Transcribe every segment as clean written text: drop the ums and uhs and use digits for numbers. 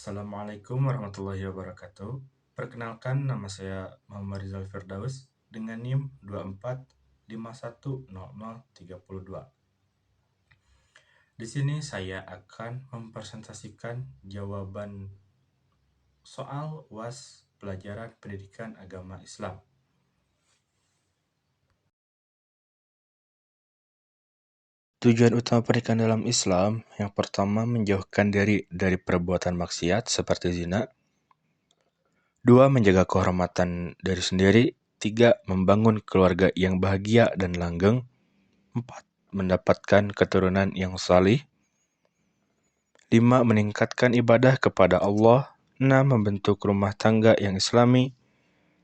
Assalamualaikum warahmatullahi wabarakatuh. Perkenalkan, nama saya Muhammad Rizal Firdaus dengan NIM 24510032. Di sini saya akan mempresentasikan jawaban soal UAS Pelajaran Pendidikan Agama Islam. Tujuan utama pernikahan dalam Islam yang pertama menjauhkan diri dari perbuatan maksiat seperti zina. 2. Menjaga kehormatan diri sendiri. 3. Membangun keluarga yang bahagia dan langgeng. 4. Mendapatkan keturunan yang salih. 5. Meningkatkan ibadah kepada Allah. 6. Membentuk rumah tangga yang islami.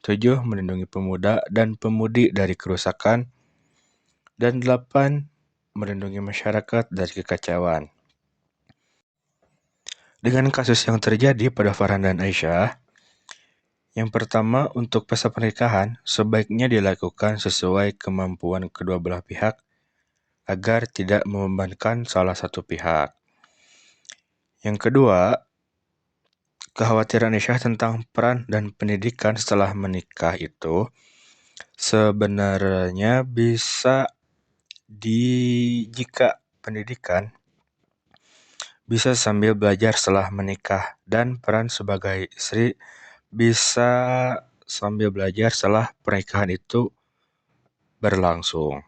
7. Melindungi pemuda dan pemudi dari kerusakan. Dan 8. Melindungi masyarakat dari kekacauan. Dengan kasus yang terjadi pada Farhan dan Aisyah, yang pertama, untuk pesta pernikahan sebaiknya dilakukan sesuai kemampuan kedua belah pihak agar tidak membebankan salah satu pihak. Yang kedua, kekhawatiran Aisyah tentang peran dan pendidikan setelah menikah itu sebenarnya jika pendidikan bisa sambil belajar setelah menikah dan peran sebagai istri bisa sambil belajar setelah pernikahan itu berlangsung.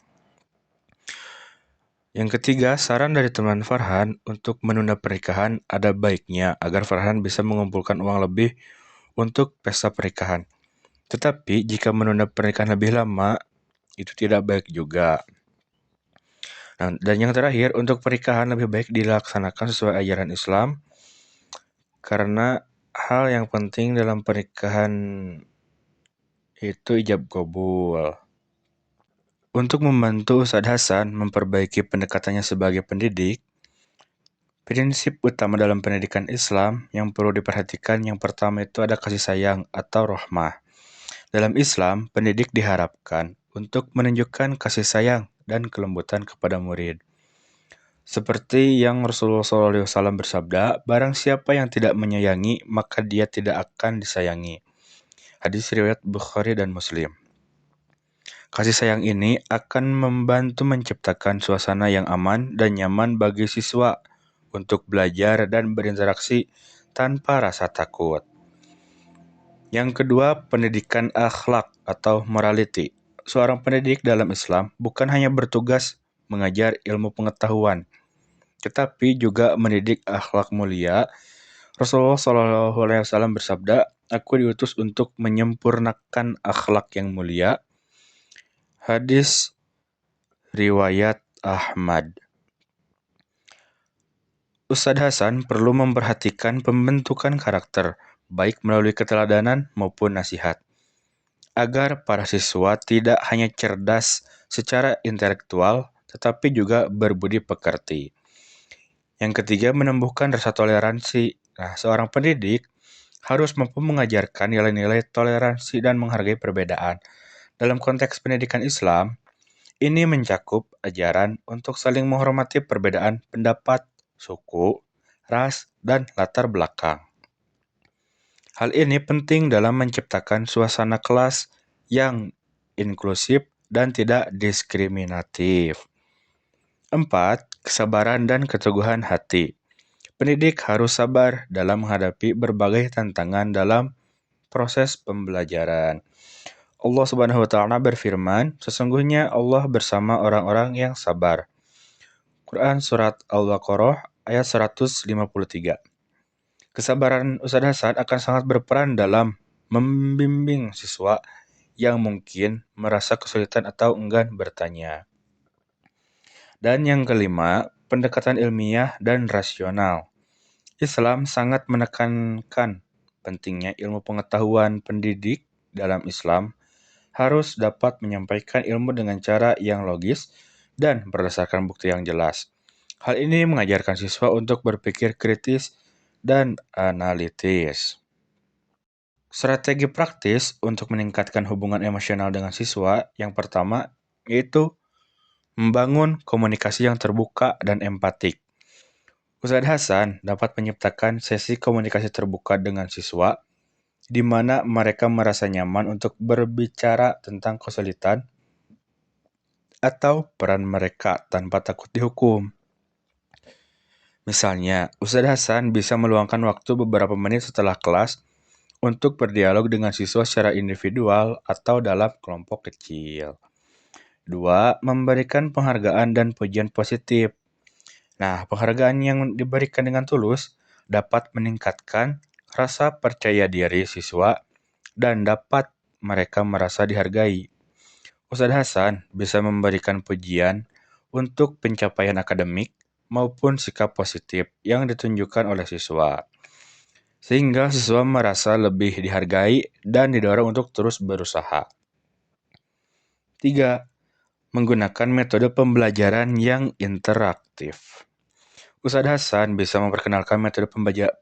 Yang ketiga, saran dari teman Farhan untuk menunda pernikahan ada baiknya agar Farhan bisa mengumpulkan uang lebih untuk pesta pernikahan. Tetapi jika menunda pernikahan lebih lama, itu tidak baik juga. Nah, dan yang terakhir, untuk pernikahan lebih baik dilaksanakan sesuai ajaran Islam, karena hal yang penting dalam pernikahan itu ijab qabul. Untuk membantu Ustadz Hasan memperbaiki pendekatannya sebagai pendidik, prinsip utama dalam pendidikan Islam yang perlu diperhatikan yang pertama itu ada kasih sayang atau rahmah. Dalam Islam, pendidik diharapkan untuk menunjukkan kasih sayang dan kelembutan kepada murid. Seperti yang Rasulullah SAW bersabda, barang siapa yang tidak menyayangi, maka dia tidak akan disayangi. Hadis riwayat Bukhari dan Muslim. Kasih sayang ini akan membantu menciptakan suasana yang aman dan nyaman bagi siswa untuk belajar dan berinteraksi tanpa rasa takut. Yang kedua, pendidikan akhlak atau morality. Seorang pendidik dalam Islam bukan hanya bertugas mengajar ilmu pengetahuan, tetapi juga mendidik akhlak mulia. Rasulullah SAW bersabda, "Aku diutus untuk menyempurnakan akhlak yang mulia." Hadis riwayat Ahmad. Ustadz Hasan perlu memperhatikan pembentukan karakter, baik melalui keteladanan maupun nasihat, agar para siswa tidak hanya cerdas secara intelektual, tetapi juga berbudi pekerti. Yang ketiga, menumbuhkan rasa toleransi. Nah, seorang pendidik harus mampu mengajarkan nilai-nilai toleransi dan menghargai perbedaan. Dalam konteks pendidikan Islam, ini mencakup ajaran untuk saling menghormati perbedaan pendapat, suku, ras, dan latar belakang. Hal ini penting dalam menciptakan suasana kelas yang inklusif dan tidak diskriminatif. 4. Kesabaran dan keteguhan hati. Pendidik harus sabar dalam menghadapi berbagai tantangan dalam proses pembelajaran. Allah Subhanahu wa taala berfirman, "Sesungguhnya Allah bersama orang-orang yang sabar." Quran surat Al-Baqarah ayat 153. Kesabaran Ustadz Hasan akan sangat berperan dalam membimbing siswa yang mungkin merasa kesulitan atau enggan bertanya. Dan yang kelima, pendekatan ilmiah dan rasional. Islam sangat menekankan pentingnya ilmu pengetahuan. Pendidik dalam Islam harus dapat menyampaikan ilmu dengan cara yang logis dan berdasarkan bukti yang jelas. Hal ini mengajarkan siswa untuk berpikir kritis dan analitis. Strategi praktis untuk meningkatkan hubungan emosional dengan siswa yang pertama yaitu membangun komunikasi yang terbuka dan empatik. Ustadz Hasan dapat menciptakan sesi komunikasi terbuka dengan siswa, di mana mereka merasa nyaman untuk berbicara tentang kesulitan atau peran mereka tanpa takut dihukum. Misalnya, Ustadz Hasan bisa meluangkan waktu beberapa menit setelah kelas untuk berdialog dengan siswa secara individual atau dalam kelompok kecil. 2. Memberikan penghargaan dan pujian positif. Nah, penghargaan yang diberikan dengan tulus dapat meningkatkan rasa percaya diri siswa dan dapat mereka merasa dihargai. Ustadz Hasan bisa memberikan pujian untuk pencapaian akademik maupun sikap positif yang ditunjukkan oleh siswa, sehingga siswa merasa lebih dihargai dan didorong untuk terus berusaha. 3. Menggunakan metode pembelajaran yang interaktif. Ustadz Hasan bisa memperkenalkan metode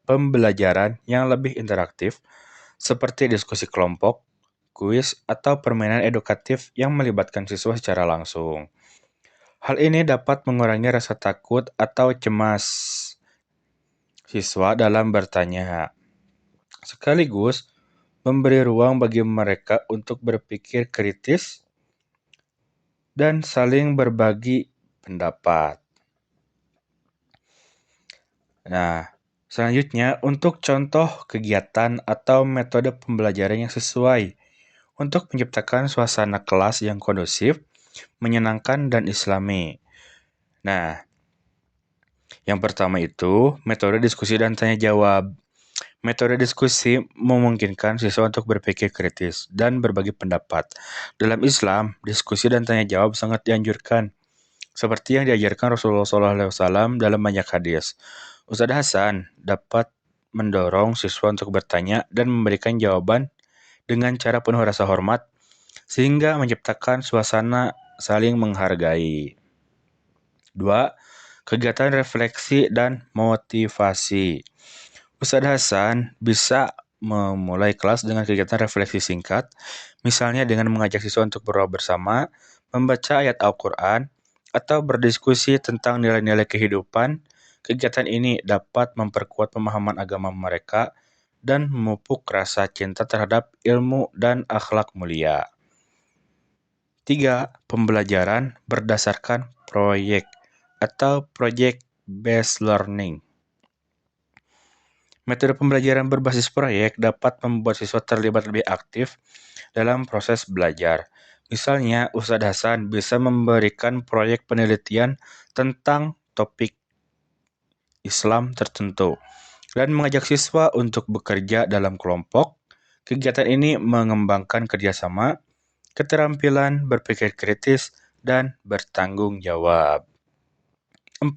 pembelajaran yang lebih interaktif seperti diskusi kelompok, kuis, atau permainan edukatif yang melibatkan siswa secara langsung. Hal ini dapat mengurangi rasa takut atau cemas siswa dalam bertanya, sekaligus memberi ruang bagi mereka untuk berpikir kritis dan saling berbagi pendapat. Nah, selanjutnya untuk contoh kegiatan atau metode pembelajaran yang sesuai untuk menciptakan suasana kelas yang kondusif, menyenangkan, dan islami. Nah, yang pertama itu metode diskusi dan tanya jawab. Metode diskusi memungkinkan siswa untuk berpikir kritis dan berbagi pendapat. Dalam Islam, diskusi dan tanya jawab sangat dianjurkan, seperti yang diajarkan Rasulullah SAW dalam banyak hadis. Ustadz Hasan dapat mendorong siswa untuk bertanya dan memberikan jawaban dengan cara penuh rasa hormat, sehingga menciptakan suasana saling menghargai. 2. Kegiatan refleksi dan motivasi. Ustadz Hasan bisa memulai kelas dengan kegiatan refleksi singkat, misalnya dengan mengajak siswa untuk berdoa bersama, membaca ayat Al-Quran, atau berdiskusi tentang nilai-nilai kehidupan. Kegiatan ini dapat memperkuat pemahaman agama mereka dan memupuk rasa cinta terhadap ilmu dan akhlak mulia. 3. Pembelajaran berdasarkan proyek atau project based learning. Metode pembelajaran berbasis proyek dapat membuat siswa terlibat lebih aktif dalam proses belajar. Misalnya, Ustadz Hasan bisa memberikan proyek penelitian tentang topik Islam tertentu dan mengajak siswa untuk bekerja dalam kelompok. Kegiatan ini mengembangkan kerjasama, keterampilan berpikir kritis, dan bertanggung jawab. 4.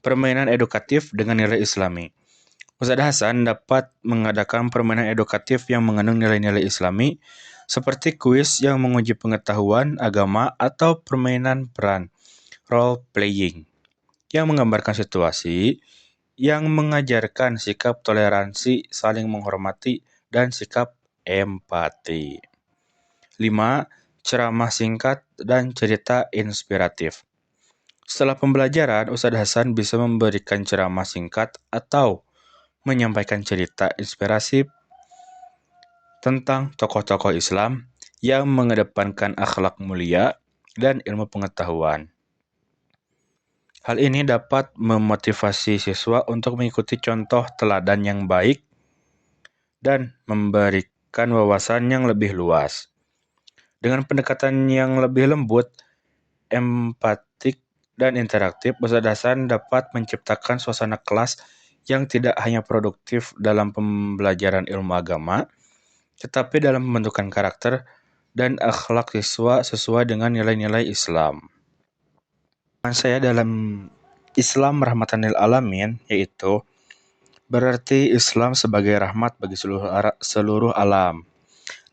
Permainan edukatif dengan nilai Islami. Ustadz Hasan dapat mengadakan permainan edukatif yang mengandung nilai-nilai Islami, seperti kuis yang menguji pengetahuan agama atau permainan peran, role playing, yang menggambarkan situasi yang mengajarkan sikap toleransi, saling menghormati, dan sikap empati. 5. Ceramah singkat dan cerita inspiratif. Setelah pembelajaran, Ustadz Hasan bisa memberikan ceramah singkat atau menyampaikan cerita inspirasi tentang tokoh-tokoh Islam yang mengedepankan akhlak mulia dan ilmu pengetahuan. Hal ini dapat memotivasi siswa untuk mengikuti contoh teladan yang baik dan memberikan wawasan yang lebih luas. Dengan pendekatan yang lebih lembut, empatik, dan interaktif, Ustadz Hasan dapat menciptakan suasana kelas yang tidak hanya produktif dalam pembelajaran ilmu agama, tetapi dalam pembentukan karakter dan akhlak siswa sesuai dengan nilai-nilai Islam. Saya dalam Islam rahmatan lil alamin, yaitu berarti Islam sebagai rahmat bagi seluruh alam.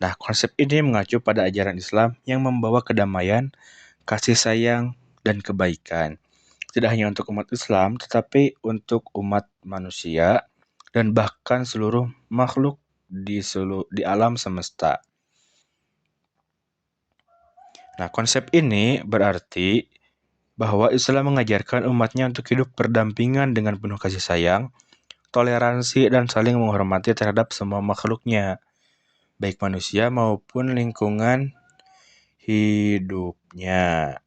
Nah, konsep ini mengacu pada ajaran Islam yang membawa kedamaian, kasih sayang, dan kebaikan. Tidak hanya untuk umat Islam, tetapi untuk umat manusia dan bahkan seluruh makhluk di alam semesta. Nah, konsep ini berarti bahwa Islam mengajarkan umatnya untuk hidup berdampingan dengan penuh kasih sayang, toleransi, dan saling menghormati terhadap semua makhluknya, baik manusia maupun lingkungan hidupnya.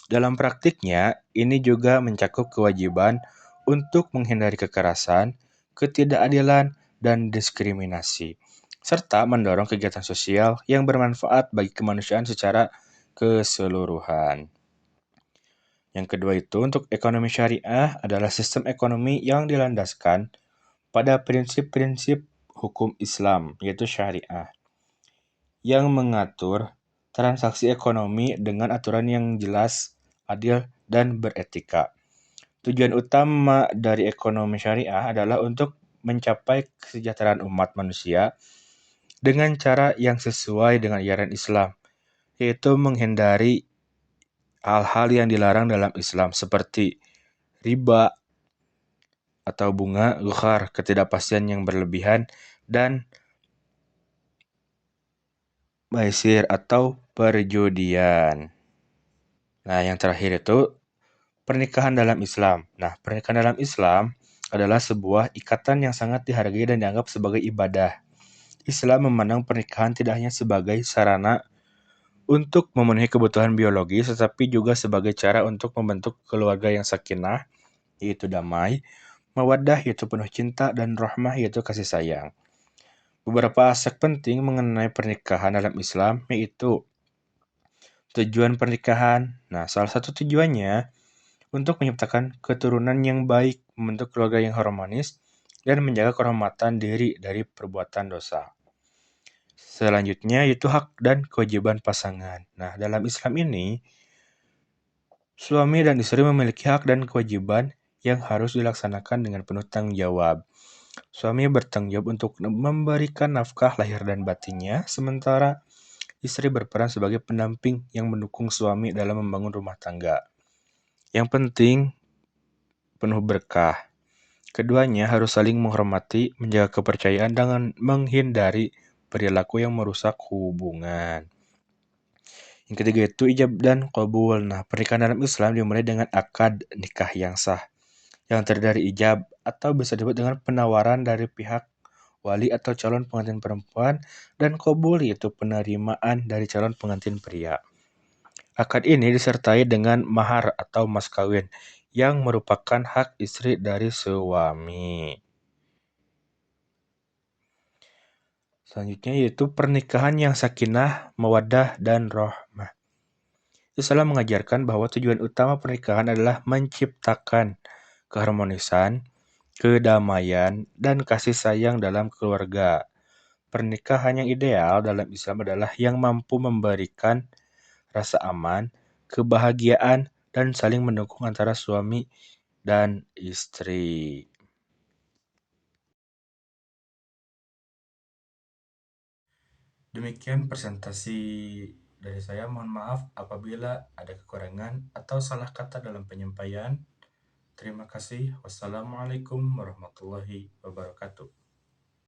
Dalam praktiknya, ini juga mencakup kewajiban untuk menghindari kekerasan, ketidakadilan, dan diskriminasi, serta mendorong kegiatan sosial yang bermanfaat bagi kemanusiaan secara keseluruhan. Yang kedua itu, untuk ekonomi syariah adalah sistem ekonomi yang dilandaskan pada prinsip-prinsip hukum Islam, yaitu syariah, yang mengatur transaksi ekonomi dengan aturan yang jelas, adil, dan beretika. Tujuan utama dari ekonomi syariah adalah untuk mencapai kesejahteraan umat manusia dengan cara yang sesuai dengan ajaran Islam, yaitu menghindari hal-hal yang dilarang dalam Islam seperti riba atau bunga, ghar, ketidakpastian yang berlebihan, dan maisir atau perjudian. Nah, yang terakhir itu pernikahan dalam Islam. Nah, pernikahan dalam Islam adalah sebuah ikatan yang sangat dihargai dan dianggap sebagai ibadah. Islam memandang pernikahan tidak hanya sebagai sarana untuk memenuhi kebutuhan biologis, tetapi juga sebagai cara untuk membentuk keluarga yang sakinah, yaitu damai, mawaddah, yaitu penuh cinta, dan rahmah, yaitu kasih sayang. Beberapa aspek penting mengenai pernikahan dalam Islam, yaitu tujuan pernikahan. Nah, salah satu tujuannya untuk menciptakan keturunan yang baik, membentuk keluarga yang harmonis, dan menjaga kehormatan diri dari perbuatan dosa. Selanjutnya yaitu hak dan kewajiban pasangan. Nah, dalam Islam ini, suami dan istri memiliki hak dan kewajiban yang harus dilaksanakan dengan penuh tanggung jawab. Suami bertanggung jawab untuk memberikan nafkah lahir dan batinnya, sementara istri berperan sebagai pendamping yang mendukung suami dalam membangun rumah tangga. Yang penting, penuh berkah. Keduanya harus saling menghormati, menjaga kepercayaan, dengan menghindari perilaku yang merusak hubungan. Yang ketiga itu ijab dan qabul. Nah, pernikahan dalam Islam dimulai dengan akad nikah yang sah, yang terdiri dari ijab atau bisa disebut dengan penawaran dari pihak wali atau calon pengantin perempuan, dan qabul yaitu penerimaan dari calon pengantin pria. Akad ini disertai dengan mahar atau mas kawin yang merupakan hak istri dari suami. Selanjutnya yaitu pernikahan yang sakinah, mawaddah, dan rahmah. Islam mengajarkan bahwa tujuan utama pernikahan adalah menciptakan keharmonisan, kedamaian, dan kasih sayang dalam keluarga. Pernikahan yang ideal dalam Islam adalah yang mampu memberikan rasa aman, kebahagiaan, dan saling mendukung antara suami dan istri. Demikian presentasi dari saya. Mohon maaf apabila ada kekurangan atau salah kata dalam penyampaian. Terima kasih. Wassalamualaikum warahmatullahi wabarakatuh.